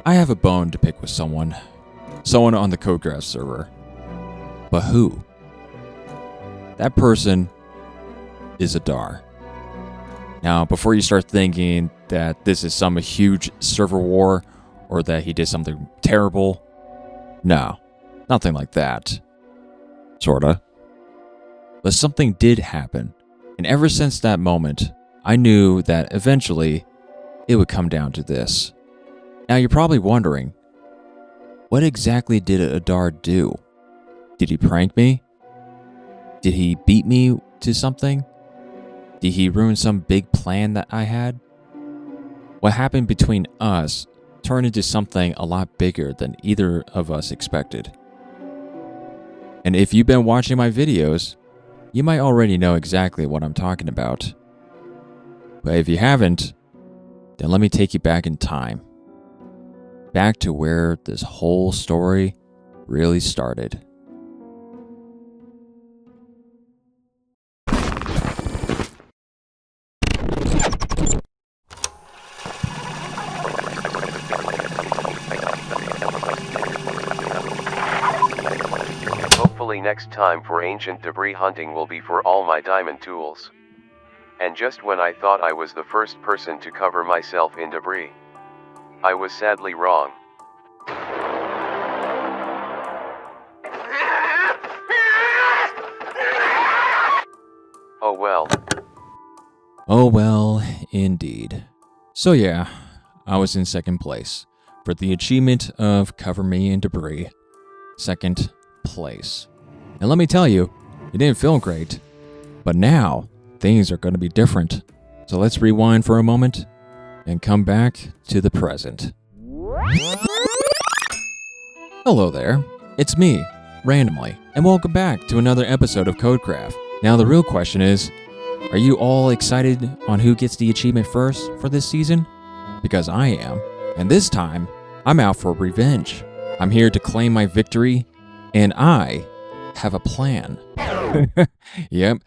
I have a bone to pick with someone. Someone on the Codecraft server. But who? That person is Adar. Now, before you start thinking that this is some huge server war or that he did something terrible, no, nothing like that. Sorta. But something did happen, and ever since that moment, I knew that eventually it would come down to this. Now, you're probably wondering, what exactly did Adar do? Did he prank me? Did he beat me to something? Did he ruin some big plan that I had? What happened between us turned into something a lot bigger than either of us expected. And if you've been watching my videos, you might already know exactly what I'm talking about. But if you haven't, then let me take you back in time. Back to where this whole story really started. Hopefully next time for ancient debris hunting will be for all my diamond tools. And just when I thought I was the first person to cover myself in debris, I was sadly wrong. Oh well. Oh well, indeed. So yeah, I was in second place for the achievement of Cover Me in Debris. Second place. And let me tell you, it didn't feel great. But now, things are going to be different. So let's rewind for a moment and come back to the present. Hello there, it's me, Randomly, and welcome back to another episode of Codecraft. Now the real question is, are you all excited on who gets the achievement first for this season? Because I am, and this time, I'm out for revenge. I'm here to claim my victory, and I have a plan. Yep,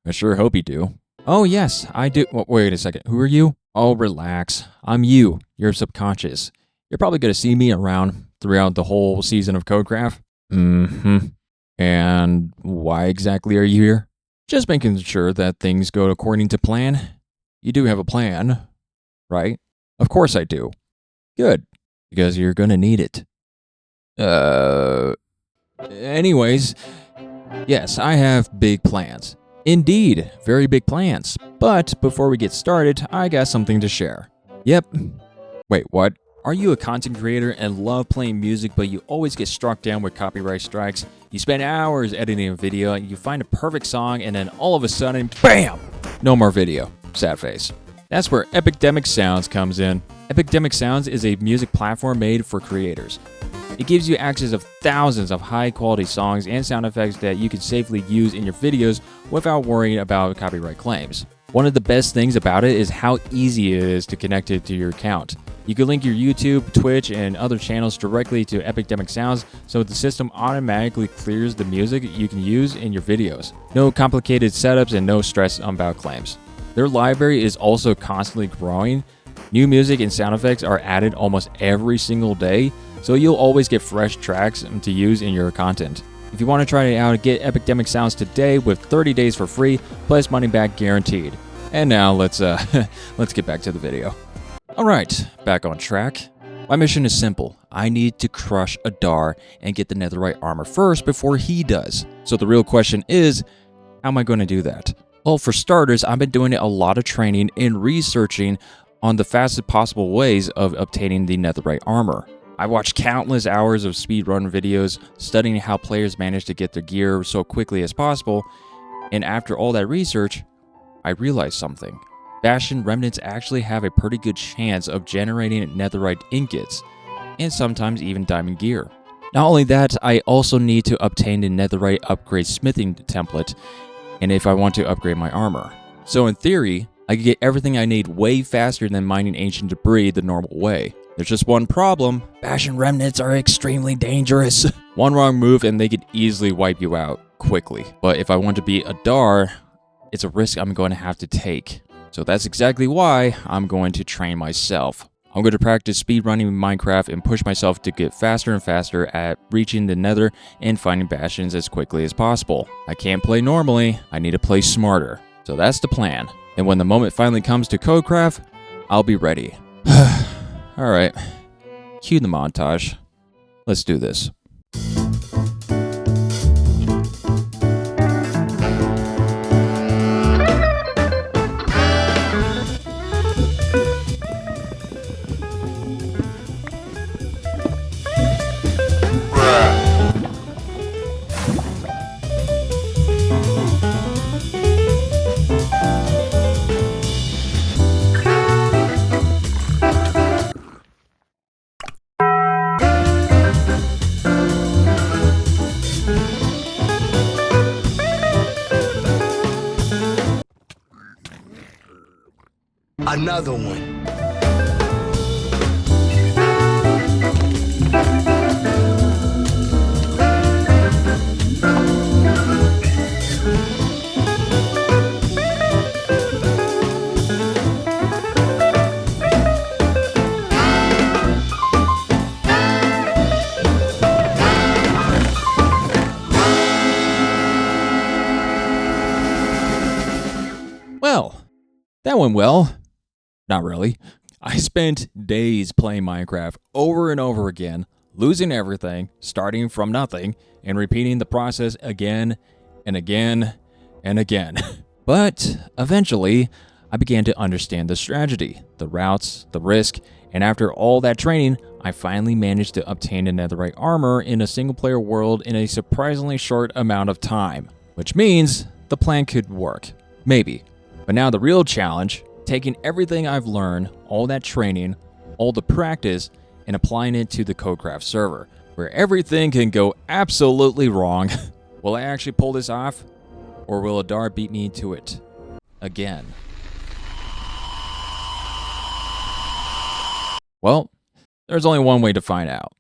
I sure hope you do. Oh yes, I do. Wait a second, who are you? Oh, relax. I'm you, your subconscious. You're probably going to see me around throughout the whole season of Codecraft. And why exactly are you here? Just making sure that things go according to plan. You do have a plan, right? Of course I do. Good, because you're going to need it. Anyways, yes, I have big plans. Indeed, very big plans. But before we get started, I got something to share. Yep. Wait, what? Are you a content creator and love playing music, but you always get struck down with copyright strikes? You spend hours editing a video, and you find a perfect song, and then all of a sudden, BAM! No more video. Sad face. That's where Epidemic Sounds comes in. Epidemic Sounds is a music platform made for creators. It gives you access of thousands of high-quality songs and sound effects that you can safely use in your videos without worrying about copyright claims. One of the best things about it is how easy it is to connect it to your account. You can link your YouTube, Twitch, and other channels directly to Epidemic Sounds, so the system automatically clears the music you can use in your videos. No complicated setups and no stress about claims. Their library is also constantly growing. New music and sound effects are added almost every single day, so you'll always get fresh tracks to use in your content. If you want to try it out, get Epidemic Sounds today with 30 days for free, plus money back guaranteed. And now let's get back to the video. Alright, back on track. My mission is simple. I need to crush Adar and get the Netherite armor first before he does. So the real question is, how am I going to do that? Well, for starters, I've been doing a lot of training and researching on the fastest possible ways of obtaining the Netherite armor. I watched countless hours of speedrun videos studying how players manage to get their gear so quickly as possible, and after all that research, I realized something. Bastion remnants actually have a pretty good chance of generating netherite ingots, and sometimes even diamond gear. Not only that, I also need to obtain the netherite upgrade smithing template, and if I want to upgrade my armor. So in theory, I could get everything I need way faster than mining ancient debris the normal way. There's just one problem. Bastion remnants are extremely dangerous. One wrong move and they could easily wipe you out quickly. But if I want to beat Adar, it's a risk I'm going to have to take. So that's exactly why I'm going to train myself. I'm going to practice speedrunning Minecraft and push myself to get faster and faster at reaching the Nether and finding bastions as quickly as possible. I can't play normally, I need to play smarter. So that's the plan. And when the moment finally comes to Codecraft, I'll be ready. Alright, cue the montage. Let's do this. Another one. Well, that went well. Not really. I spent days playing Minecraft over and over again, losing everything, starting from nothing, and repeating the process again and again and again. But eventually, I began to understand the strategy, the routes, the risk, and after all that training, I finally managed to obtain a Netherite armor in a single-player world in a surprisingly short amount of time. Which means the plan could work. Maybe. But now the real challenge, taking everything I've learned, all that training, all the practice, and applying it to the Codecraft server, where everything can go absolutely wrong. Will I actually pull this off? Or will Adar beat me to it? Again. Well, there's only one way to find out.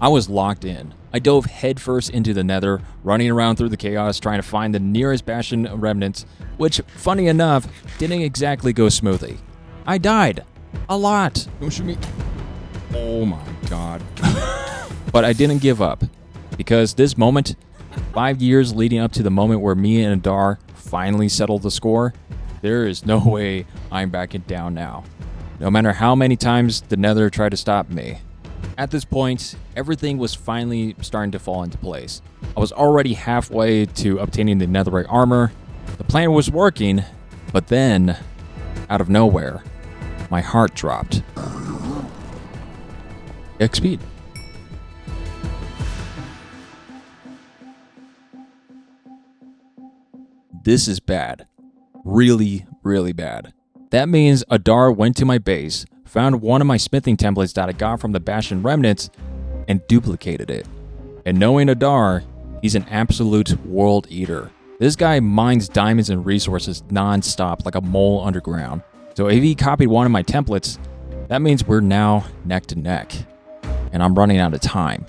I was locked in. I dove headfirst into the Nether, running around through the chaos trying to find the nearest bastion remnants, which, funny enough, didn't exactly go smoothly. I died. A lot. Don't shoot me. Oh my god. But I didn't give up, because this moment, 5 years leading up to the moment where me and Adar finally settled the score, there is no way I'm backing down now. No matter how many times the Nether tried to stop me. At this point, everything was finally starting to fall into place. I was already halfway to obtaining the Netherite armor. The plan was working, but then, out of nowhere, my heart dropped. XP. This is bad. Really, really bad. That means Adar went to my base, found one of my smithing templates that I got from the Bastion remnants, and duplicated it. And knowing Adar, he's an absolute world eater. This guy mines diamonds and resources non-stop like a mole underground. So if he copied one of my templates, that means we're now neck to neck. And I'm running out of time.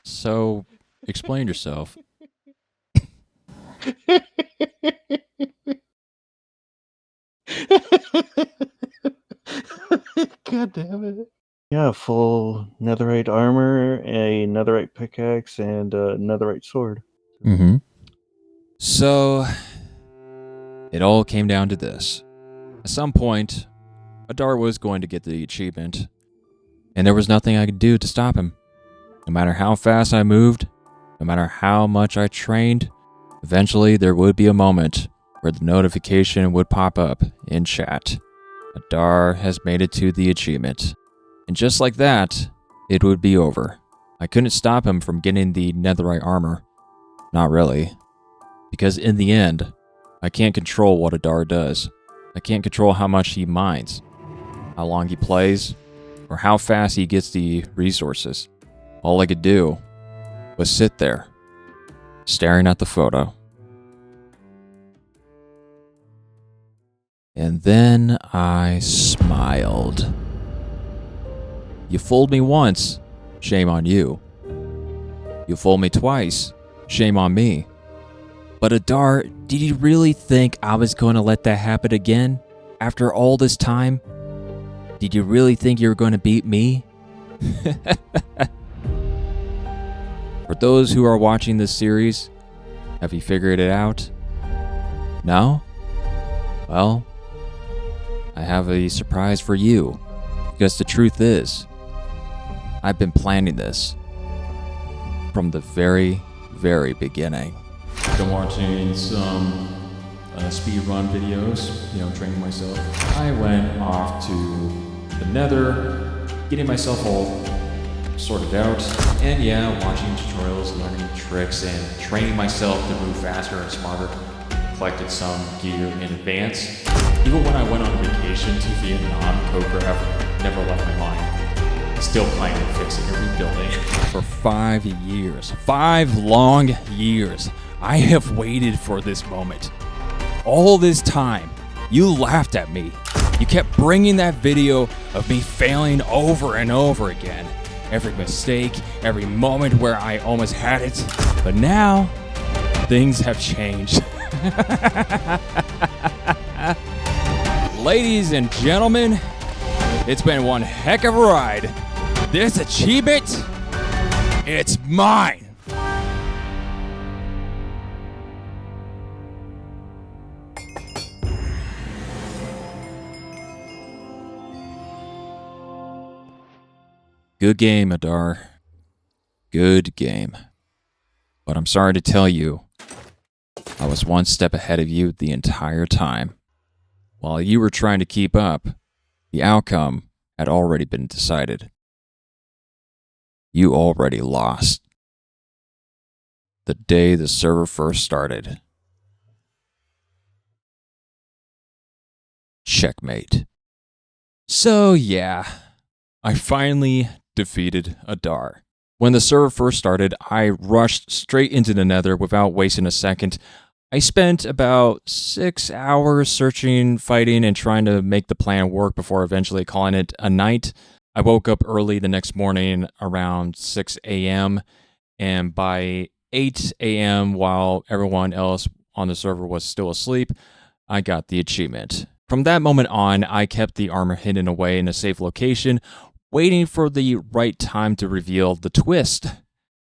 So, explain yourself. God damn it. Yeah, full netherite armor, a netherite pickaxe, and a netherite sword. Mm-hmm. So, it all came down to this. At some point, Adar was going to get the achievement, and there was nothing I could do to stop him. No matter how fast I moved, no matter how much I trained, eventually there would be a moment where the notification would pop up in chat. Adar has made it to the achievement. And just like that, it would be over. I couldn't stop him from getting the netherite armor. Not really. Because in the end, I can't control what Adar does. I can't control how much he mines, how long he plays, or how fast he gets the resources. All I could do was sit there, staring at the photo. And then I smiled. You fooled me once, shame on you. You fooled me twice, shame on me. But Adar, did you really think I was going to let that happen again? After all this time? Did you really think you were going to beat me? For those who are watching this series, have you figured it out? No? Well, I have a surprise for you. Because the truth is, I've been planning this from the very, very beginning. I've been watching some speedrun videos, training myself. I went off to the Nether, getting myself all sorted out, and watching tutorials, learning tricks, and training myself to move faster and smarter. Collected some gear in advance. Even when I went on vacation to Vietnam, Codecraft never left my mind. Still planning on fixing and rebuilding. For 5 years, 5 long years, I have waited for this moment. All this time, you laughed at me. You kept bringing that video of me failing over and over again. Every mistake, every moment where I almost had it. But now, things have changed. Ladies and gentlemen, it's been one heck of a ride. This achievement, it's mine. Good game, Adar. Good game. But I'm sorry to tell you, I was one step ahead of you the entire time. While you were trying to keep up, the outcome had already been decided. You already lost. The day the server first started. Checkmate. So I finally defeated Adar. When the server first started, I rushed straight into the Nether without wasting a second. I spent about 6 hours searching, fighting, and trying to make the plan work before eventually calling it a night. I woke up early the next morning around 6 a.m. and by 8 a.m., while everyone else on the server was still asleep, I got the achievement. From that moment on, I kept the armor hidden away in a safe location, waiting for the right time to reveal the twist.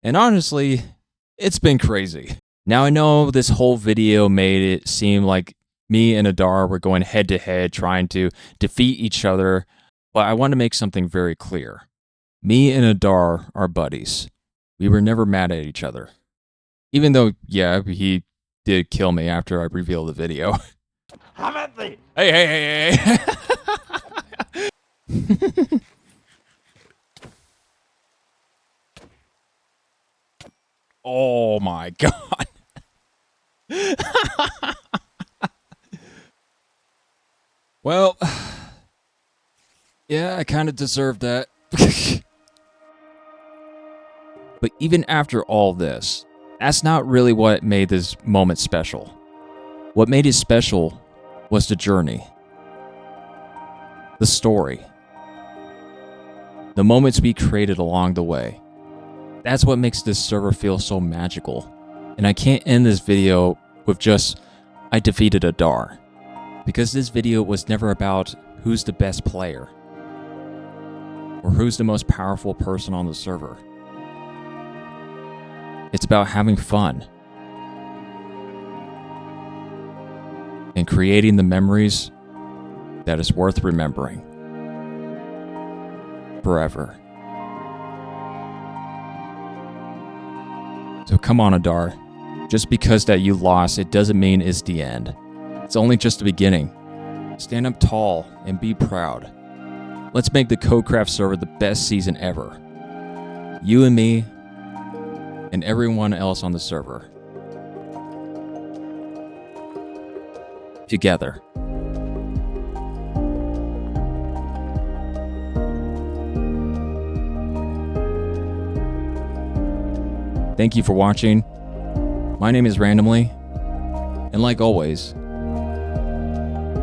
And honestly, it's been crazy. Now I know this whole video made it seem like me and Adar were going head to head trying to defeat each other, but I want to make something very clear. Me and Adar are buddies. We were never mad at each other. Even though, he did kill me after I revealed the video. Hey. Oh my god. Well, I kind of deserved that. But even after all this, that's not really what made this moment special. What made it special was the journey, the story, the moments we created along the way. That's what makes this server feel so magical. And I can't end this video with just, I defeated Adar. Because this video was never about who's the best player, or who's the most powerful person on the server. It's about having fun and creating the memories that is worth remembering forever. So come on, Adar. Just because that you lost, it doesn't mean it's the end. It's only just the beginning. Stand up tall and be proud. Let's make the Codecraft server the best season ever. You and me, and everyone else on the server. Together. Thank you for watching. My name is Randomly, and like always,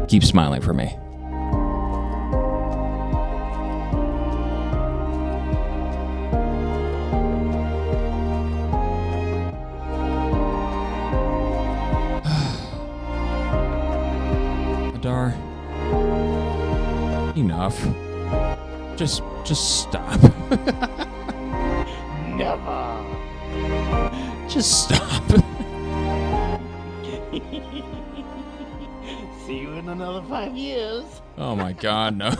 keep smiling for me. Adar, enough. Just stop. Never. Just stop. See you in another 5 years. Oh my god, no.